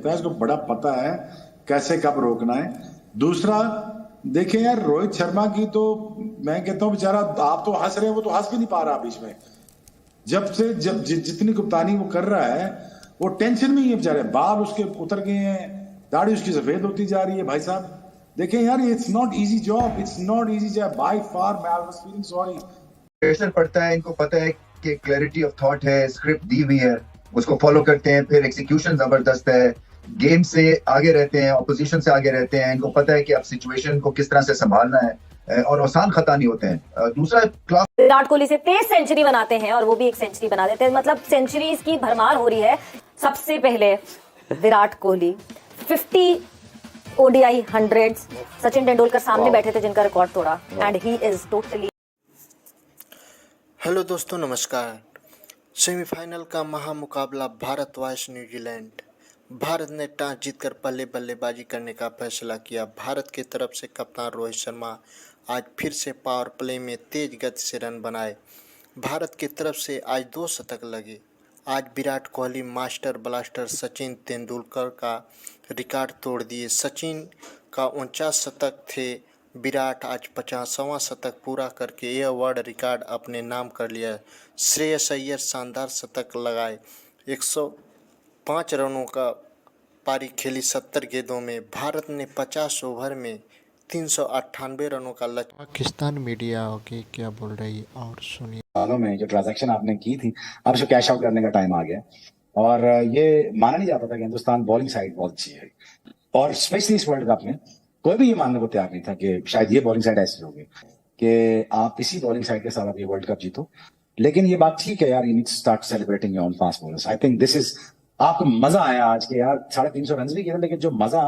इसको बड़ा पता है कैसे कब रोकना है। दूसरा, देखें यार, रोहित शर्मा की तो मैं कहता हूं बेचारा, आप तो हंस रहे हैं, वो तो हंस भी नहीं पा रहा बीच में। जब जितनी कप्तानी वो कर रहा है, वो टेंशन में ही है बेचारे। बाल उसके उतर गए हैं, दाढ़ी उसकी सफेद होती जा रही है। भाई साहब देखें यार, it's not easy job, it's not easy job by far. मैं I was feeling sorry. Pressure पड़ता है, इनको पता है कि क्लैरिटी ऑफ थॉट है, स्क्रिप्ट दी हुई है, उसको फॉलो करते हैं, फिर एक्सिक्यूशन जबरदस्त है, गेम से आगे रहते हैं, ऑपोजिशन से आगे रहते हैं, इनको पता है कि अब सिचुएशन को किस तरह से संभालना है और आसान खता नहीं होते हैं। दूसरा क्लास विराट कोहली से 23 सेंचुरी बनाते हैं और वो भी एक सेंचुरी बना देते हैं, मतलब सेंचुरीज की भरमार हो रही है। सबसे पहले विराट कोहली 50 ओडीआई 100 सचिन तेंदुलकर सामने बैठे थे जिनका रिकॉर्ड तोड़ा, and he is totally. Hello दोस्तों, नमस्कार। सेमीफाइनल का महामुकाबला भारत वर्सेस न्यूजीलैंड। भारत ने टॉस जीतकर पहले बल्लेबाजी करने का फैसला किया। भारत की तरफ से कप्तान रोहित शर्मा आज फिर से पावर प्ले में तेज गति से रन बनाए। भारत की तरफ से आज 2 शतक लगे। आज विराट कोहली मास्टर ब्लास्टर सचिन तेंदुलकर का रिकॉर्ड तोड़ दिए। सचिन का 49 शतक थे, विराट आज 50वां शतक पूरा करके यह वर्ल्ड रिकॉर्ड अपने नाम कर लिया। श्रेयस अय्यर शानदार शतक लगाए। 105 रनों का पारी खेली 70 गेंदों में। भारत ने 50 ओवर में 398 रनों का लक्ष्य। पाकिस्तान मीडिया ओके क्या बोल रही है और सुनिए। सालों में जो ट्रांजैक्शन आपने की थी, अब उसको कैश आउट करने का टाइम आ गया। और ये माना नहीं जाता था कि हिंदुस्तान बॉलिंग साइड बहुत अच्छी है, और स्पेशली इस वर्ल्ड कप में कोई भी ये मानने को तैयार नहीं था कि शायद ये बॉलिंग साइड ऐसी होगी कि आप इसी बॉलिंग साइड के साथ आप ये वर्ल्ड कप जीतो। लेकिन ये बात ठीक है यार, you need to start celebrating your own fast bowlers. I think this is, आपको मजा आया आज के यार 350 रन भी किए, लेकिन जो मजा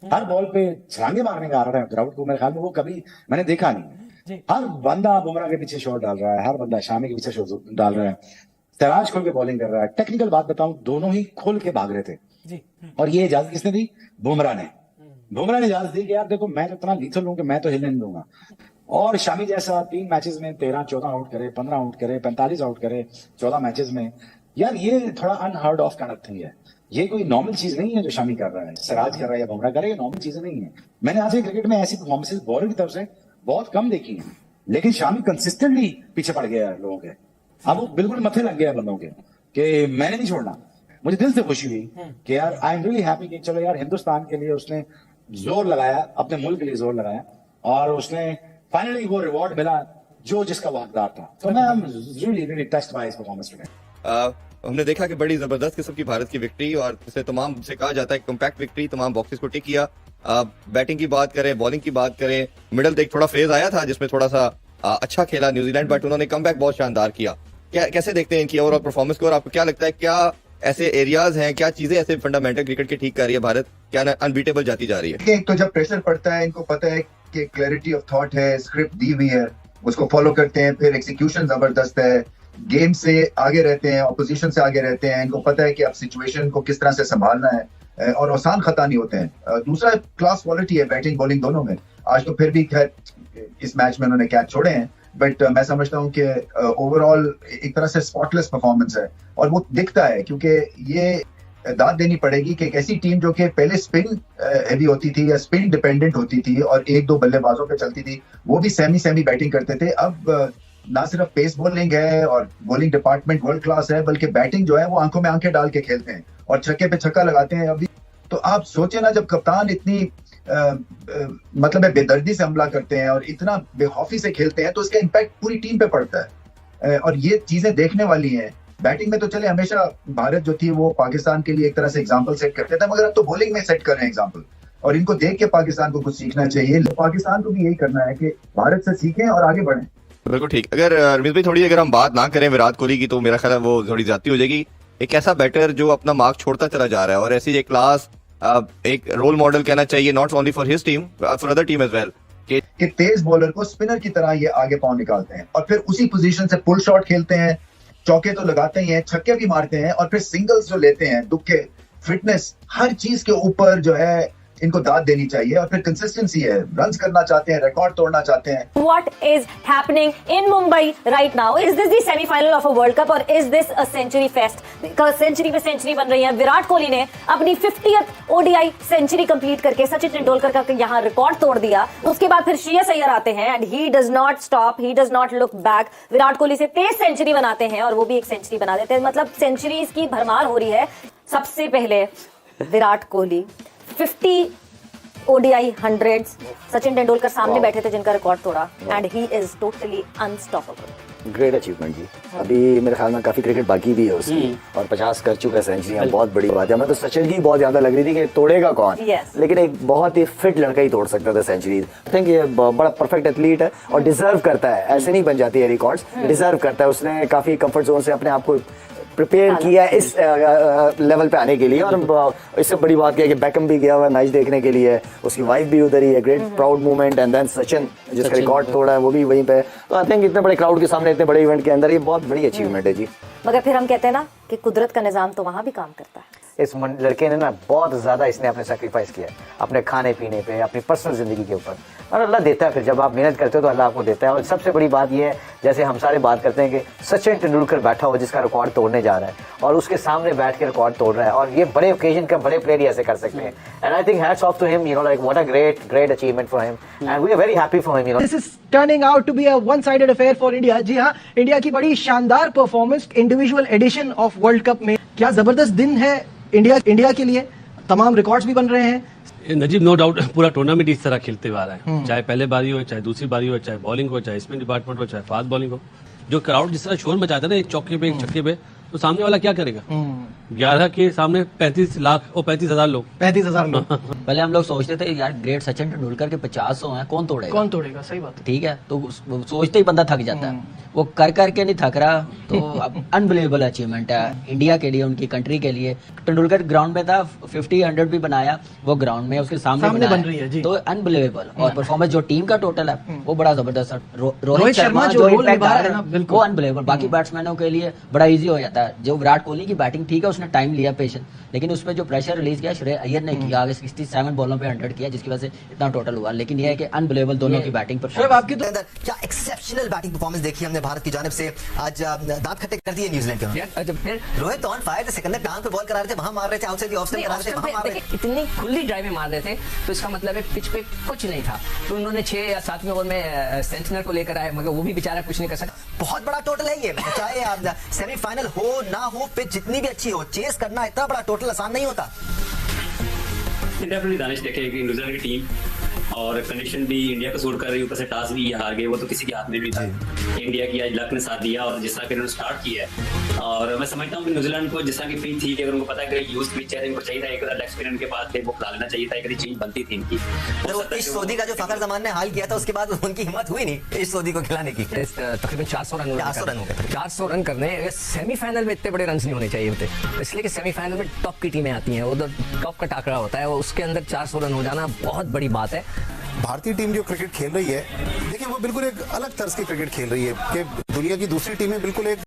हर बॉल पे छलांगे मारने का आ रहा है ग्राउंड को, मेरे ख्याल में वो कभी मैंने देखा नहीं। हर बंदा बुमराह के पीछे शॉट डाल रहा है, हर बंदा शामी के पीछे शॉट डाल रहा है, सिराज खोल के बॉलिंग कर रहा है। टेक्निकल बात बताऊं, दोनों ही खोल के भाग रहे थे। और ये इजाजत किसने दी? बुमराह ने इजाजत दी कि यार देखो, मैं तो इतना लीथल हूं कि मैं तो हिलने नहीं दूंगा। और शामी जैसा 3 मैचेस में 13-14 आउट करे, 15 आउट करे, 45 आउट करे 14 मैचेस में, यार ये थोड़ा unheard of kind of thing है। ये कोई नॉर्मल चीज नहीं है जो शामी कर रहा है, सिराज कर रहा है या बुमराह कर रहा है, ये नॉर्मल चीजें नहीं है। मैंने आज क्रिकेट में ऐसी परफॉर्मेंसेस बॉलर की तरफ से बहुत कम देखी है, लेकिन शामी कंसिस्टेंटली पीछे पड़ गया है लोगों के। अब वो बिल्कुल मथे लग गया बंदों के कि मैंने नहीं छोड़ना। मुझे दिल से खुशी हुई कि यार आई एम रियली हैप्पी कि चलो यार, हिंदुस्तान के लिए उसने जोर लगाया, अपने मुल्क के लिए जोर लगाया, और उसने फाइनली वो रिवॉर्ड मिला जो जिसका वो हकदार था। तो मैं really really touched by his performance today. हमने देखा कि बड़ी जबरदस्त किस्म की भारत की विक्ट्री, और इसे तमाम से कहा जाता है कॉम्पैक्ट विक्ट्री, तमाम बॉक्सेस को टिक किया। बैटिंग की बात करें, बॉलिंग की बात करें, मिडल तक थोड़ा फेज आया था जिसमें थोड़ा सा अच्छा खेला न्यूजीलैंड, बट उन्होंने कमबैक बहुत शानदार किया। कैसे देखते हैं इनकी ओवरऑल परफॉर्मेंस को, और आपको क्या लगता है क्या ऐसे एरियाज हैं, क्या चीजें ऐसे फंडामेंटल क्रिकेट के ठीक कर रही है भारत, क्या अनबीटेबल जाती जा रही है? एक तो जब प्रेशर पड़ता है, इनको पता है कि क्लैरिटी ऑफ थॉट है, स्क्रिप्ट दी हुई है, उसको फॉलो करते हैं, फिर एक्सिक्यूशन जबरदस्त है, गेम से आगे रहते हैं, ऑपोजिशन से आगे रहते हैं, इनको पता है कि अब सिचुएशन को किस तरह से संभालना है और आसान खता नहीं होते हैं। दूसरा क्लास क्वालिटी है बैटिंग बॉलिंग दोनों में। आज तो फिर भी खैर इस मैच में उन्होंने कैच छोड़े हैं, बट मैं समझता हूं कि ओवरऑल एक तरह से स्पॉटलेस परफॉर्मेंस है, और वो दिखता है क्योंकि ये दाद देनी पड़ेगी कि एक ऐसी टीम जो कि पहले स्पिन हेवी होती थी या स्पिन डिपेंडेंट होती थी और 1-2 बल्लेबाजों पे चलती थी, वो भी सेमी बैटिंग करते थे। अब ना सिर्फ पेस बॉलिंग है और बॉलिंग डिपार्टमेंट वर्ल्ड क्लास है, बल्कि बैटिंग जो है वो आंखों में आंखें डाल के खेलते हैं और छक्के पे छक्का लगाते हैं अभी। तो आप सोचे ना, जब कप्तान इतनी मतलब बेदर्दी से हमला करते हैं और इतना बेखौफी से खेलते हैं, तो इसका इम्पैक्ट पूरी टीम पे पड़ता है, और ये चीजें देखने वाली हैं। बैटिंग में तो चले हमेशा भारत जो थी वो पाकिस्तान के लिए एक तरह से एग्जांपल सेट करते थे, मगर अब तो बॉलिंग में सेट कर रहे हैं एग्जांपल, और इनको देख के पाकिस्तान को कुछ सीखना चाहिए। पाकिस्तान को भी यही करना है कि भारत से सीखें और आगे बढ़ें। बिल्कुल ठीक। अगर रमीज भाई थोड़ी अगर हम बात ना करें विराट कोहली की, तो मेरा ख्याल है वो थोड़ी ज्यादती हो जाएगी। एक ऐसा बैटर जो अपना मार्क छोड़ता चला जा रहा है, और ऐसी एक क्लास एक रोल मॉडल कहना चाहिए, not only for his team, for other team as well, कि तेज बॉलर को स्पिनर की तरह ये आगे पांव निकालते हैं और फिर उसी पोजीशन से पुल शॉट खेलते हैं, चौके तो लगाते ही हैं, छक्के भी मारते हैं, और फिर सिंगल्स जो लेते हैं, दुक्के, फिटनेस, हर चीज के ऊपर जो है इनको दाद देनी चाहिए। और फिर कंसिस्टेंसी है, रन्स करना चाहते हैं, रिकॉर्ड तोड़ना चाहते हैं। What is happening in Mumbai right now? Is this the semi-final of a World Cup or is this a century fest? Century पे सेंचुरी बन रही है। विराट कोहली ने अपनी 50th ODI सेंचुरी कंप्लीट करके सचिन तेंदुलकर का यहाँ रिकॉर्ड तोड़ दिया। उसके बाद फिर श्रेयस अय्यर आते हैं and he does not stop, he does not look back. Virat Kohli से 23 सेंचुरी बनाते हैं और वो भी एक सेंचुरी बना देते हैं। मतलब सेंचुरीज की भरमार हो रही है। सबसे पहले विराट कोहली 50 ODI 100s सचिन तेंदुलकर सामने बैठे थे जिनका रिकॉर्ड तोड़ा and he is totally unstoppable. Great achievement जी। अभी मेरे ख्याल में काफी क्रिकेट बाकी भी है उसकी और 50 कर चुका है सेंचुरियां, बहुत बड़ी बात है। मैं तो सचिन की बहुत ज्यादा लग रही थी कि तोड़ेगा कौन, लेकिन एक बहुत ही फिट लड़का ही तोड़ सकता था सेंचुरी। आई थिंक ये बड़ा परफेक्ट एथलीट है और डिजर्व करता है, ऐसे नहीं बन जाती है रिकॉर्ड्स, डिजर्व करता है। उसने काफी कंफर्ट जोन से अपने आप को प्रिपेयर किया है इस लेवल पे आने के लिए। और इससे बड़ी बात क्या है कि बैकम भी गया हुआ है मैच देखने के लिए, उसकी वाइफ भी उधर ही है। Great proud movement. And then Sachin जिसका रिकॉर्ड तोड़ा है वो भी वहीं पे। तो आई थिंक इतने बड़े क्राउड के सामने इतने बड़े इवेंट के अंदर ये बहुत बड़ी अचीवमेंट है जी। मगर फिर हम कहते हैं ना कि कुदरत का निजाम तो वहां भी काम करता है। इस लड़के ने ना बहुत ज्यादा इसने अपने सैक्रिफाइस किया अपने खाने पीने पे, अपनी पर्सनल जिंदगी के ऊपर, और अल्लाह देता है। फिर जब आप मेहनत करते हो तो अल्लाह आपको देता है। और सबसे बड़ी बात यह है, जैसे हम सारे बात करते हैं कि सचिन तेंदुलकर बैठा हुआ जिसका रिकॉर्ड तोड़ने जा रहा है और उसके सामने बैठ के रिकॉर्ड तोड़ रहा है, और ये बड़े ओकेजन का बड़े प्लेयर ही ऐसे कर सकते हैं। And I think hats off to him, you know, like what a great achievement for him and we are very happy for him, you know. This is turning out to be a one sided affair for India. जी हाँ, India की बड़ी शानदार performance individual edition of world cup में। क्या जबरदस्त दिन है इंडिया के लिए, तमाम रिकॉर्ड्स भी बन रहे हैं। नजीब नो डाउट पूरा टूर्नामेंट इस तरह खेलते हुए आ रहा है, चाहे पहले बारी हो, चाहे दूसरी बारी हो, चाहे बॉलिंग हो, चाहे स्पिन डिपार्टमेंट हो, चाहे फास्ट बॉलिंग हो। जो क्राउड जिस तरह शोर मचाता है ना एक चौके पे एक छक्के पे, तो सामने वाला क्या करेगा? 11 के सामने 35 लाख और 35,000 लोग। 35,000 लोग। पहले हम लोग सोचते थे यार ग्रेट सचिन तेंदुलकर के 50 हैं, कौन तोड़ेगा? सही बात है। ठीक है, तो सोचते ही बंदा थक जाता है। वो कर करके नहीं थक रहा, तो अब अनबिलीवेबल अचीवमेंट है इंडिया के लिए, उनकी कंट्री के लिए। तेंदुलकर ग्राउंड में था, 50 100 भी बनाया, वो ग्राउंड में उसके सामने बन रही है जी। तो अनबिलीवेबल। और परफॉर्मेंस जो टीम का टोटल है वो बड़ा जबरदस्त है। रोहित शर्मा जो इम्पैक्ट आ रहा है वो अनबिलीवेबल। बाकी बैट्समैनों के लिए बड़ा इजी हो जाता है। जो विराट कोहली की बैटिंग ठीक है, उसने टाइम लिया, पेशेंस, लेकिन उसमें जो प्रेशर रिलीज किया श्रेयस अय्यर ने किया, आगे 67 बॉलों पे 100 किया, जिसकी वजह से इतना टोटल हुआ। लेकिन यह है कि अनबिलीवेबल दोनों की बैटिंग परफॉर्मेंस। आपकी तो क्या एक्सेप्शनल बैटिंग परफॉर्मेंस देखी हमने भारत की जानिब से। आज दांत खट्टे कर दिए न्यूजीलैंड के। रोहित ऑन फायर थे, सिकंदर टांग पे बॉल करा रहे थे, वहां मार रहे थे, आउटसाइड ऑफ स्टंप करा रहे थे, वहां मार रहे थे। इतनी खुली ड्राइवें मार रहे थे, तो इसका मतलब है पिच पे कुछ नहीं था। तो उन्होंने 6 या 7वें ओवर में सेंटिनल को लेकर आए, मगर वो भी बेचारा कुछ नहीं कर सकता। बहुत बड़ा टोटल है ये, चाहे सेमीफाइनल हो ना हो, पिच जितनी भी अच्छी हो, चेस करना इतना बड़ा टोटल आसान नहीं होता। डेफिनेटली दानिश देखे कि न्यूजीलैंड की टीम और कंडीशन भी इंडिया को सूट कर रही, ऊपर से टॉस भी ये हार गए, वो तो किसी के हाथ में भी था। इंडिया की आज लक ने साथ दिया और जिस तरह के उन्होंने स्टार्ट किया है, और मैं समझता हूँ कि न्यूजीलैंड को जिस तरह की पिच थी, अगर उनको पता है कि यूज पिच है, इनको चाहिए था एक लेग स्पिनर के पास थे, वो खिला लेना चाहिए था, एक चीज बनती थी इनकी। इस सोदी का जो फखर जमान ने हाल किया था, उसके बाद उनकी हिम्मत हुई नहीं इस सोदी को खिलाने की। तकरीबन 400 रन करने, सेमीफाइनल में इतने बड़े रन नहीं होने चाहिए होते, इसलिए कि सेमीफाइनल में टॉप की टीमें आती हैं, उधर टॉप का टाकरा होता है, उसके अंदर 400 रन हो जाना बहुत बड़ी बात है। भारतीय टीम जो क्रिकेट खेल रही है, देखिए वो बिल्कुल एक अलग तर्ज की क्रिकेट खेल रही है कि दुनिया की दूसरी टीमें बिल्कुल एक